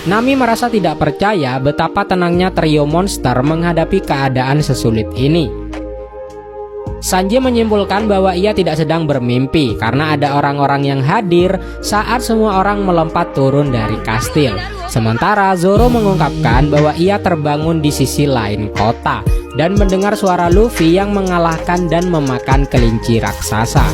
Nami merasa tidak percaya betapa tenangnya trio monster menghadapi keadaan sesulit ini. Sanji menyimpulkan bahwa ia tidak sedang bermimpi karena ada orang-orang yang hadir saat semua orang melompat turun dari kastil. Sementara Zoro mengungkapkan bahwa ia terbangun di sisi lain kota dan mendengar suara Luffy yang mengalahkan dan memakan kelinci raksasa.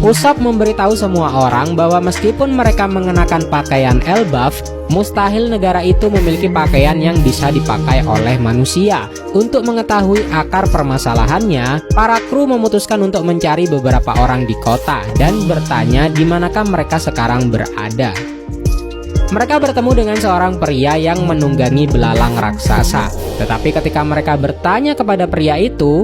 Usopp memberitahu semua orang bahwa meskipun mereka mengenakan pakaian Elbaf, mustahil negara itu memiliki pakaian yang bisa dipakai oleh manusia. Untuk mengetahui akar permasalahannya, para kru memutuskan untuk mencari beberapa orang di kota dan bertanya di manakah mereka sekarang berada. Mereka bertemu dengan seorang pria yang menunggangi belalang raksasa. Tetapi ketika mereka bertanya kepada pria itu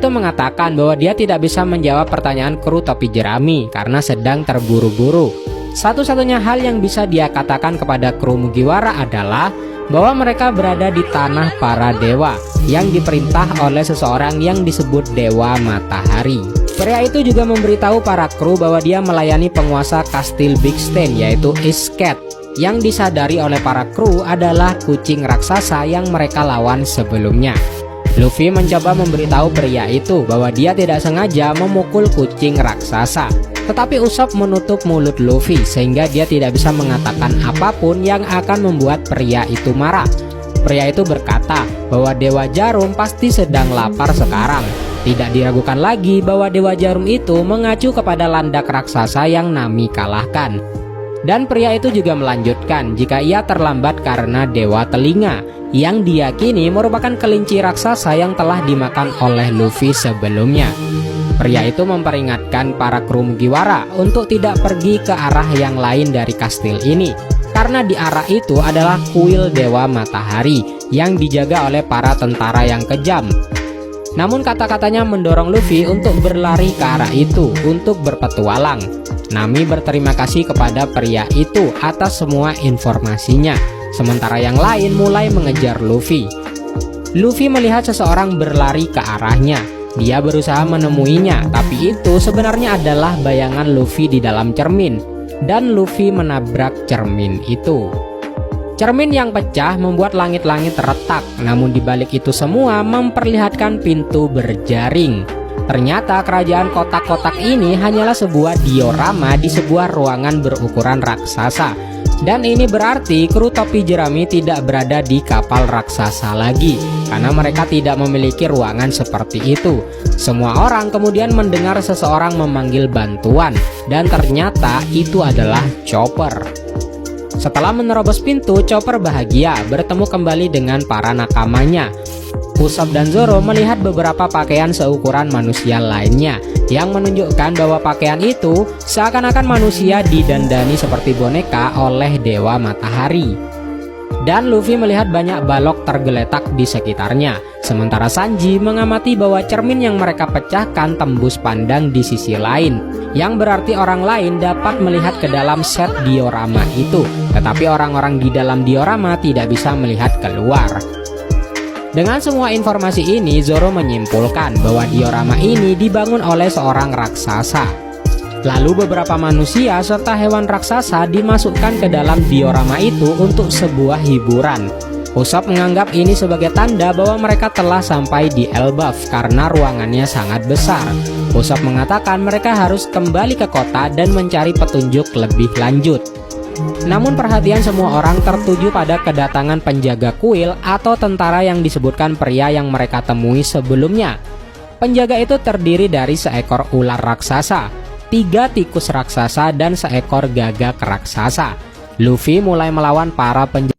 mengatakan bahwa dia tidak bisa menjawab pertanyaan kru topi jerami karena sedang terburu-buru. Satu-satunya hal yang bisa dia katakan kepada kru Mugiwara adalah bahwa mereka berada di tanah para dewa yang diperintah oleh seseorang yang disebut Dewa Matahari. Pria itu juga memberitahu para kru bahwa dia melayani penguasa kastil Big Stan yaitu Isket. Yang disadari oleh para kru adalah kucing raksasa yang mereka lawan sebelumnya. Luffy mencoba memberitahu pria itu bahwa dia tidak sengaja memukul kucing raksasa. Tetapi Usopp menutup mulut Luffy sehingga dia tidak bisa mengatakan apapun yang akan membuat pria itu marah. Pria itu berkata bahwa Dewa Jarum pasti sedang lapar sekarang. Tidak diragukan lagi bahwa Dewa Jarum itu mengacu kepada landak raksasa yang Nami kalahkan. Dan pria itu juga melanjutkan jika ia terlambat karena Dewa Telinga yang diyakini merupakan kelinci raksasa yang telah dimakan oleh Luffy sebelumnya. Pria itu memperingatkan para kru Mugiwara untuk tidak pergi ke arah yang lain dari kastil ini karena di arah itu adalah kuil Dewa Matahari yang dijaga oleh para tentara yang kejam. Namun kata-katanya mendorong Luffy untuk berlari ke arah itu untuk berpetualang. Nami berterima kasih kepada pria itu atas semua informasinya, sementara yang lain mulai mengejar Luffy. Luffy melihat seseorang berlari ke arahnya. Dia berusaha menemuinya, tapi itu sebenarnya adalah bayangan Luffy di dalam cermin, dan Luffy menabrak cermin itu. Cermin yang pecah membuat langit-langit retak, namun dibalik itu semua memperlihatkan pintu berjaring. Ternyata kerajaan kotak-kotak ini hanyalah sebuah diorama di sebuah ruangan berukuran raksasa. Dan ini berarti kru topi jerami tidak berada di kapal raksasa lagi, karena mereka tidak memiliki ruangan seperti itu. Semua orang kemudian mendengar seseorang memanggil bantuan, dan ternyata itu adalah Chopper. Setelah menerobos pintu, Chopper bahagia bertemu kembali dengan para nakamanya. Usopp dan Zoro melihat beberapa pakaian seukuran manusia lainnya yang menunjukkan bahwa pakaian itu seakan-akan manusia didandani seperti boneka oleh Dewa Matahari. Dan Luffy melihat banyak balok tergeletak di sekitarnya. Sementara Sanji mengamati bahwa cermin yang mereka pecahkan tembus pandang di sisi lain, yang berarti orang lain dapat melihat ke dalam set diorama itu, tetapi orang-orang di dalam diorama tidak bisa melihat keluar. Dengan semua informasi ini, Zoro menyimpulkan bahwa diorama ini dibangun oleh seorang raksasa. Lalu beberapa manusia serta hewan raksasa dimasukkan ke dalam diorama itu untuk sebuah hiburan. Usopp menganggap ini sebagai tanda bahwa mereka telah sampai di Elbaf karena ruangannya sangat besar. Usopp mengatakan mereka harus kembali ke kota dan mencari petunjuk lebih lanjut. Namun perhatian semua orang tertuju pada kedatangan penjaga kuil atau tentara yang disebutkan pria yang mereka temui sebelumnya. Penjaga itu terdiri dari seekor ular raksasa, 3 tikus raksasa, dan seekor gagak raksasa. Luffy mulai melawan para penjaga